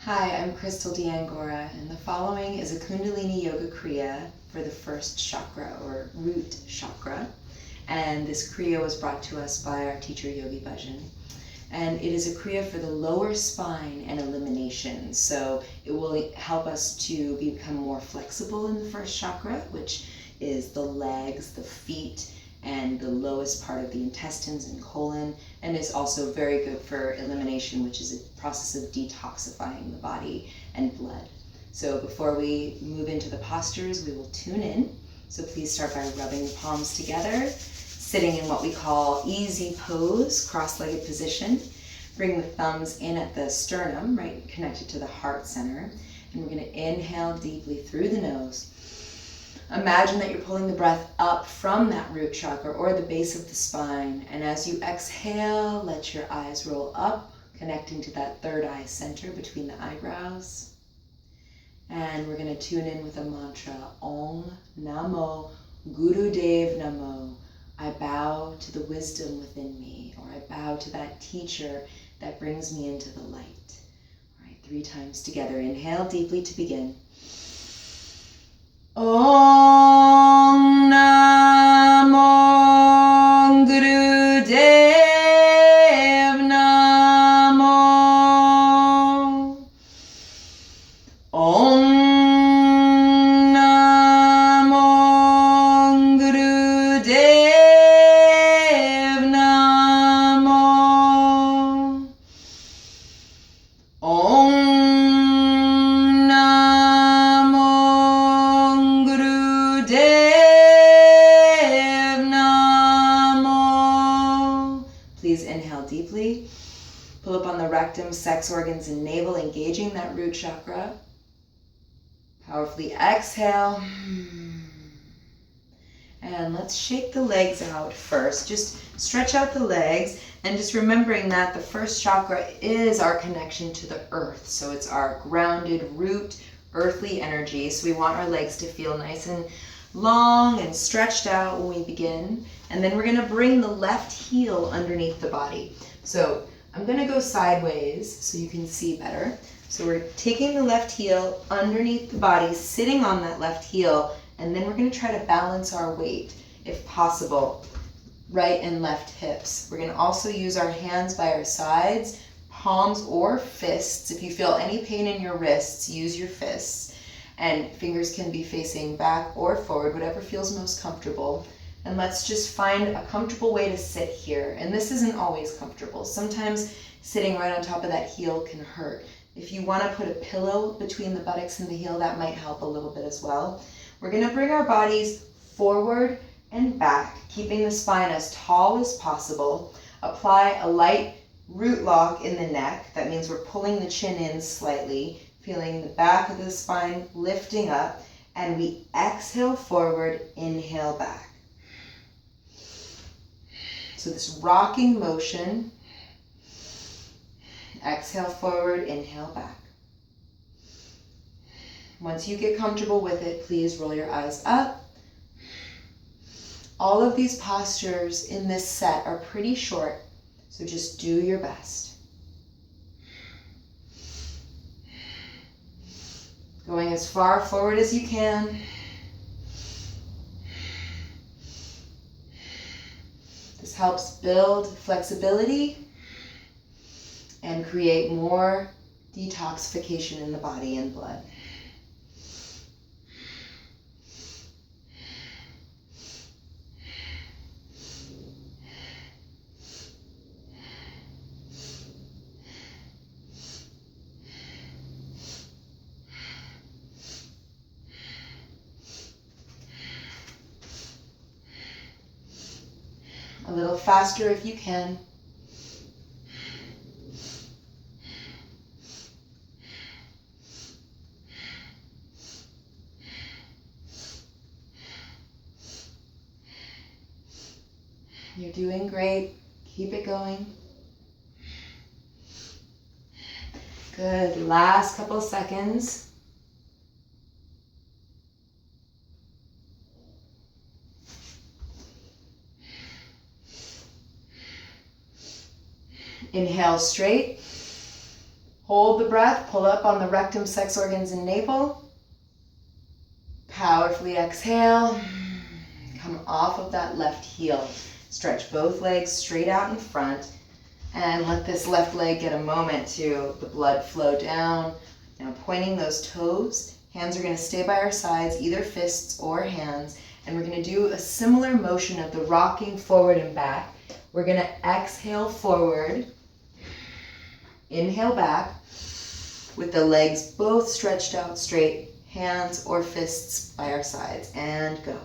Hi, I'm Crystal D'Angora, and the following is a Kundalini Yoga Kriya for the first chakra, or Root Chakra. And this Kriya was brought to us by our teacher, Yogi Bhajan. And it is a Kriya for the lower spine and elimination. So it will help us to become more flexible in the first chakra, which is the legs, the feet, and the lowest part of the intestines and colon, and is also very good for elimination, which is a process of detoxifying the body and blood. So before we move into the postures, we will tune in. So please start by rubbing the palms together, sitting in what we call easy pose, cross-legged position. Bring the thumbs in at the sternum, right connected to the heart center, and we're going to inhale deeply through the nose. Imagine that you're pulling the breath up from that root chakra or the base of the spine. And as you exhale, let your eyes roll up, connecting to that third eye center between the eyebrows. And we're going to tune in with a mantra, Om Namo Gurudev Namo. I bow to the wisdom within me, or I bow to that teacher that brings me into the light. All right, 3 times together. Inhale deeply to begin. Om Namo Gurudev Namo. Om Namo Gurudev Namo. Om Please inhale deeply. Pull up on the rectum, sex organs, and navel, engaging that root chakra. Powerfully exhale. And let's shake the legs out first. Just stretch out the legs, and just remembering that the first chakra is our connection to the earth. So it's our grounded root, earthly energy. So we want our legs to feel nice and long and stretched out when we begin. And then we're going to bring the left heel underneath the body. So I'm going to go sideways so you can see better. So we're taking the left heel underneath the body, sitting on that left heel, and then we're going to try to balance our weight, if possible, right and left hips. We're going to also use our hands by our sides, palms or fists. If you feel any pain in your wrists, use your fists. And fingers can be facing back or forward, whatever feels most comfortable. And let's just find a comfortable way to sit here. And this isn't always comfortable. Sometimes sitting right on top of that heel can hurt. If you want to put a pillow between the buttocks and the heel, that might help a little bit as well. We're going to bring our bodies forward and back, keeping the spine as tall as possible. Apply a light root lock in the neck. That means we're pulling the chin in slightly, feeling the back of the spine lifting up, and we exhale forward, inhale back. So this rocking motion, exhale forward, inhale back. Once you get comfortable with it, please roll your eyes up. All of these postures in this set are pretty short, so just do your best. Going as far forward as you can. This helps build flexibility and create more detoxification in the body and blood. A little faster if you can. You're doing great. Keep it going. Good. Last couple seconds. Inhale straight. Hold the breath, pull up on the rectum, sex organs, and navel. Powerfully exhale. Come off of that left heel. Stretch both legs straight out in front. And let this left leg get a moment to the blood flow down. Now pointing those toes. Hands are going to stay by our sides, either fists or hands. And we're going to do a similar motion of the rocking forward and back. We're going to exhale forward. Inhale back with the legs both stretched out straight, hands or fists by our sides, and go.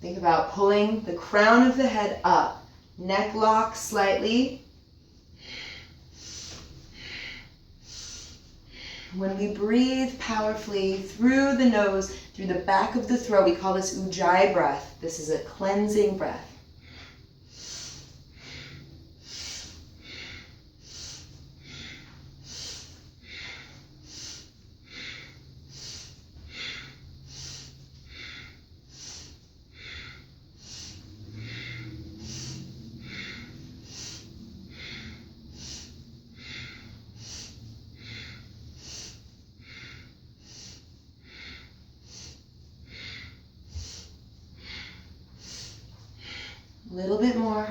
Think about pulling the crown of the head up, neck lock slightly. When we breathe powerfully through the nose, through the back of the throat, we call this Ujjayi breath. This is a cleansing breath. A little bit more.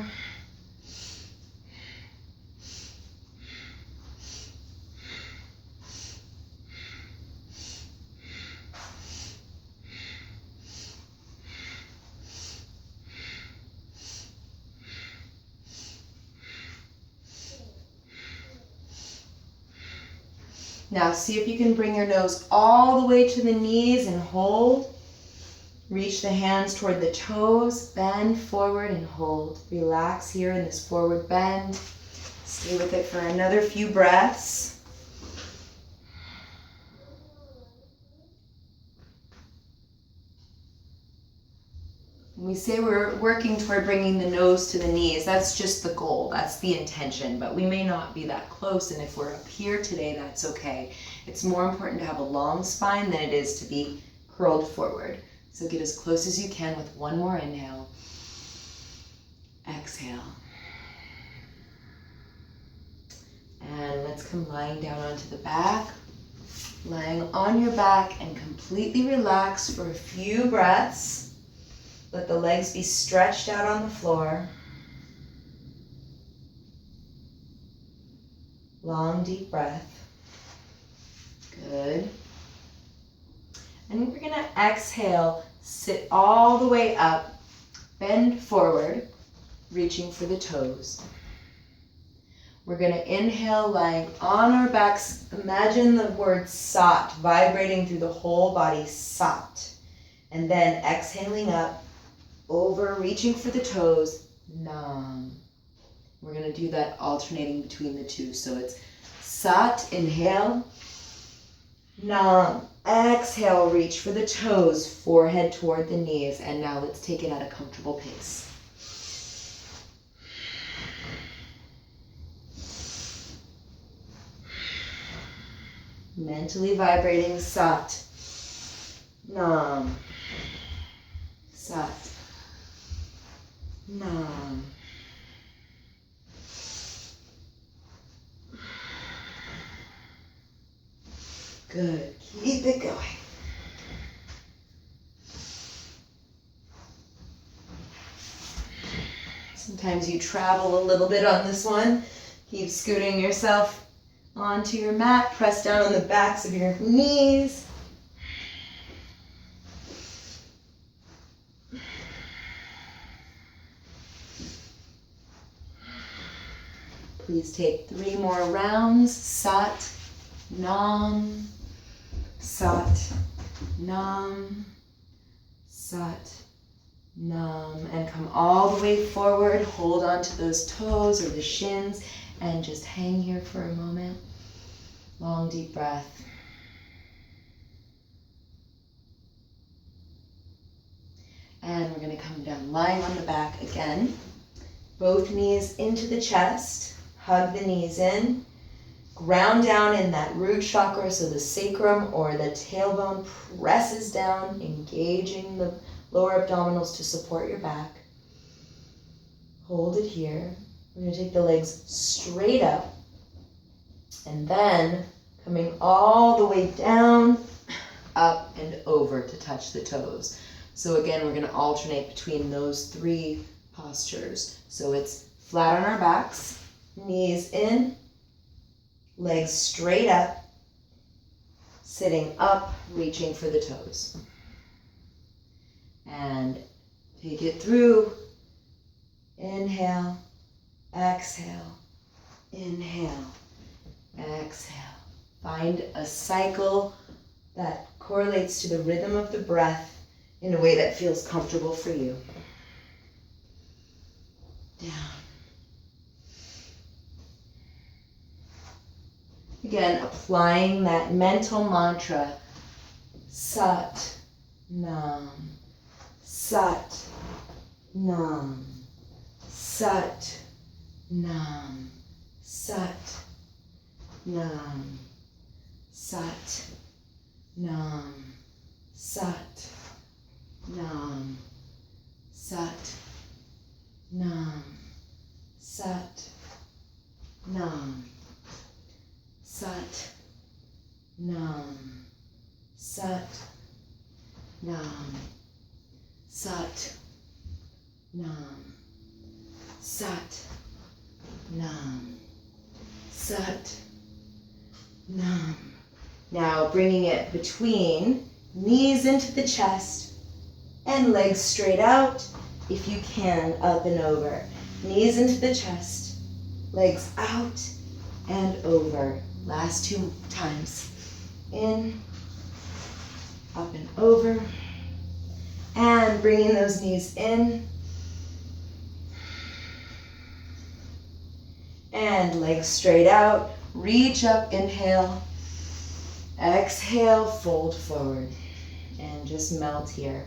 Now see if you can bring your nose all the way to the knees and hold. Reach the hands toward the toes, bend forward and hold. Relax here in this forward bend. Stay with it for another few breaths. When we say we're working toward bringing the nose to the knees, that's just the goal, that's the intention, but we may not be that close, and if we're up here today, that's okay. It's more important to have a long spine than it is to be curled forward. So get as close as you can with one more inhale. Exhale. And let's come lying down onto the back. Lying on your back and completely relax for a few breaths. Let the legs be stretched out on the floor. Long, deep breath. Good. And we're going to exhale, sit all the way up, bend forward, reaching for the toes. We're going to inhale, lying on our backs. Imagine the word sat vibrating through the whole body, sat. And then exhaling up, over, reaching for the toes, nam. We're going to do that alternating between the two. So it's sat, inhale, nam. Exhale, reach for the toes, forehead toward the knees, and now let's take it at a comfortable pace. Mentally vibrating sat, nam, sat, nam. Good. Keep it going. Sometimes you travel a little bit on this one. Keep scooting yourself onto your mat. Press down on the backs of your knees. Please take 3 more rounds. Sat, nam, sat, nam, sat, nam. And come all the way forward. Hold on to those toes or the shins and just hang here for a moment. Long, deep breath. And we're going to come down, lying on the back again. Both knees into the chest. Hug the knees in. Ground down in that root chakra, so the sacrum or the tailbone presses down, engaging the lower abdominals to support your back. Hold it here. We're going to take the legs straight up. And then coming all the way down, up and over to touch the toes. So again, we're going to alternate between those three postures. So it's flat on our backs, knees in, legs straight up, sitting up, reaching for the toes. And take it through. Inhale, exhale, inhale, exhale. Find a cycle that correlates to the rhythm of the breath in a way that feels comfortable for you. Down. Again, applying that mental mantra, Sat, Nam, Sat, Nam, Sat, Nam, Sat, Nam, Sat, Nam, Sat, Nam, Sat, Nam, Sat, Nam, Sat, Nam, Sat, Nam, Sat, Nam, Sat, Nam, Sat, Nam. Now bringing it between knees into the chest and legs straight out. If you can, up and over. Knees into the chest, legs out and over. Last 2 times. In, up and over. And bringing those knees in. And legs straight out. Reach up, inhale. Exhale, fold forward. And just melt here.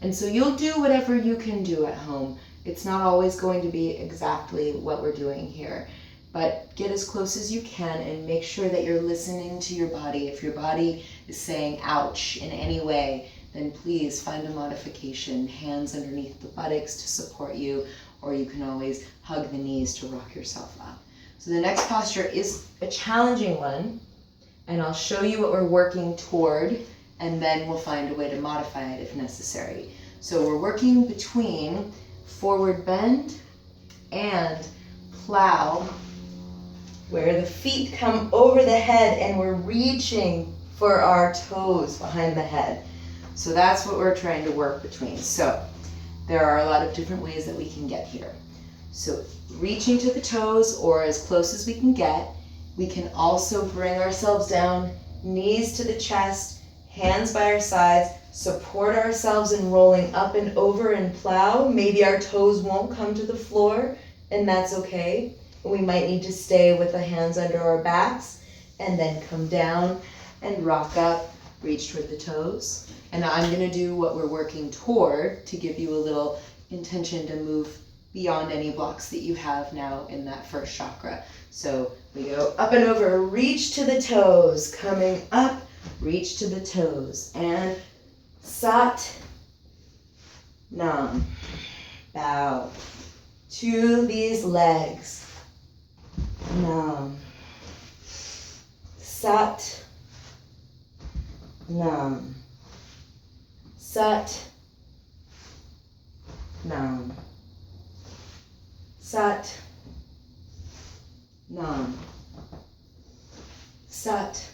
And so you'll do whatever you can do at home. It's not always going to be exactly what we're doing here. But get as close as you can and make sure that you're listening to your body. If your body is saying ouch in any way, then please find a modification. Hands underneath the buttocks to support you, or you can always hug the knees to rock yourself up. So the next posture is a challenging one, and I'll show you what we're working toward, and then we'll find a way to modify it if necessary. So we're working between forward bend and plow, where the feet come over the head and we're reaching for our toes behind the head. So that's what we're trying to work between. So there are a lot of different ways that we can get here. So reaching to the toes or as close as we can get. We can also bring ourselves down, knees to the chest, hands by our sides, support ourselves in rolling up and over and plow. Maybe our toes won't come to the floor, and that's okay. We might need to stay with the hands under our backs and then come down and rock up, reach toward the toes. And I'm going to do what we're working toward to give you a little intention to move beyond any blocks that you have now in that first chakra. So we go up and over, reach to the toes, coming up, reach to the toes, and Sat, Nam, bow to these legs. Nam, Sat, Nam, Sat, Nam, Sat, Nam, Sat,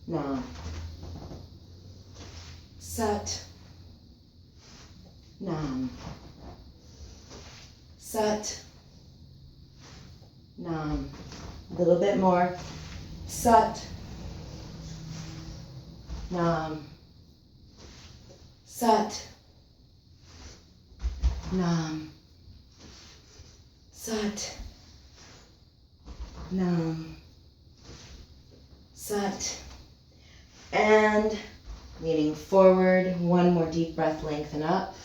Nam, Sat, Nam, Sat, Nam. A little bit more. Sat, Nam, Sat, Nam, Sat, Nam, Sat, and leaning forward, one more deep breath, lengthen up.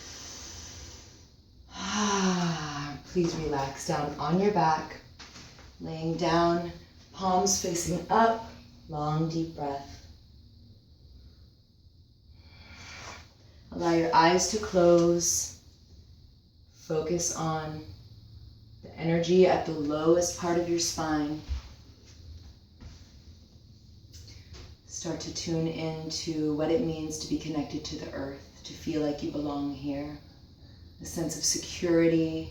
Please relax down on your back, laying down, palms facing up, long deep breath. Allow your eyes to close. Focus on the energy at the lowest part of your spine. Start to tune into what it means to be connected to the earth, to feel like you belong here. A sense of security,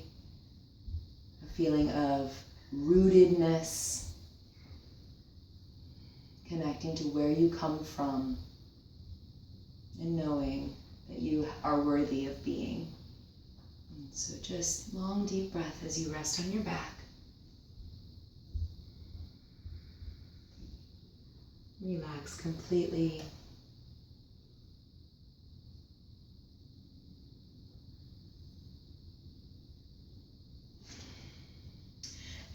a feeling of rootedness, connecting to where you come from, and knowing that you are worthy of being. And so just long, deep breath as you rest on your back. Relax completely.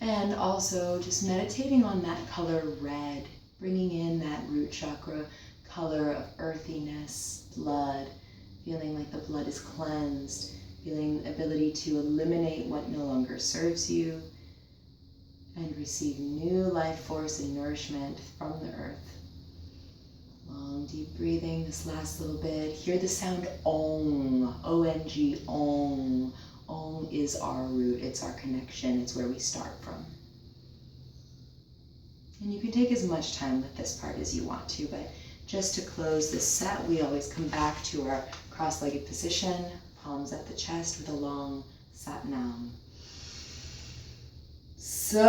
And also just meditating on that color red, bringing in that root chakra color of earthiness, blood, feeling like the blood is cleansed, feeling the ability to eliminate what no longer serves you and receive new life force and nourishment from the earth. Long, deep breathing this last little bit. Hear the sound Om, O-N-G, Om. Om is our root, it's our connection, it's where we start from. And you can take as much time with this part as you want to, but just to close this set, we always come back to our cross-legged position, palms at the chest with a long Sat Nam. Sa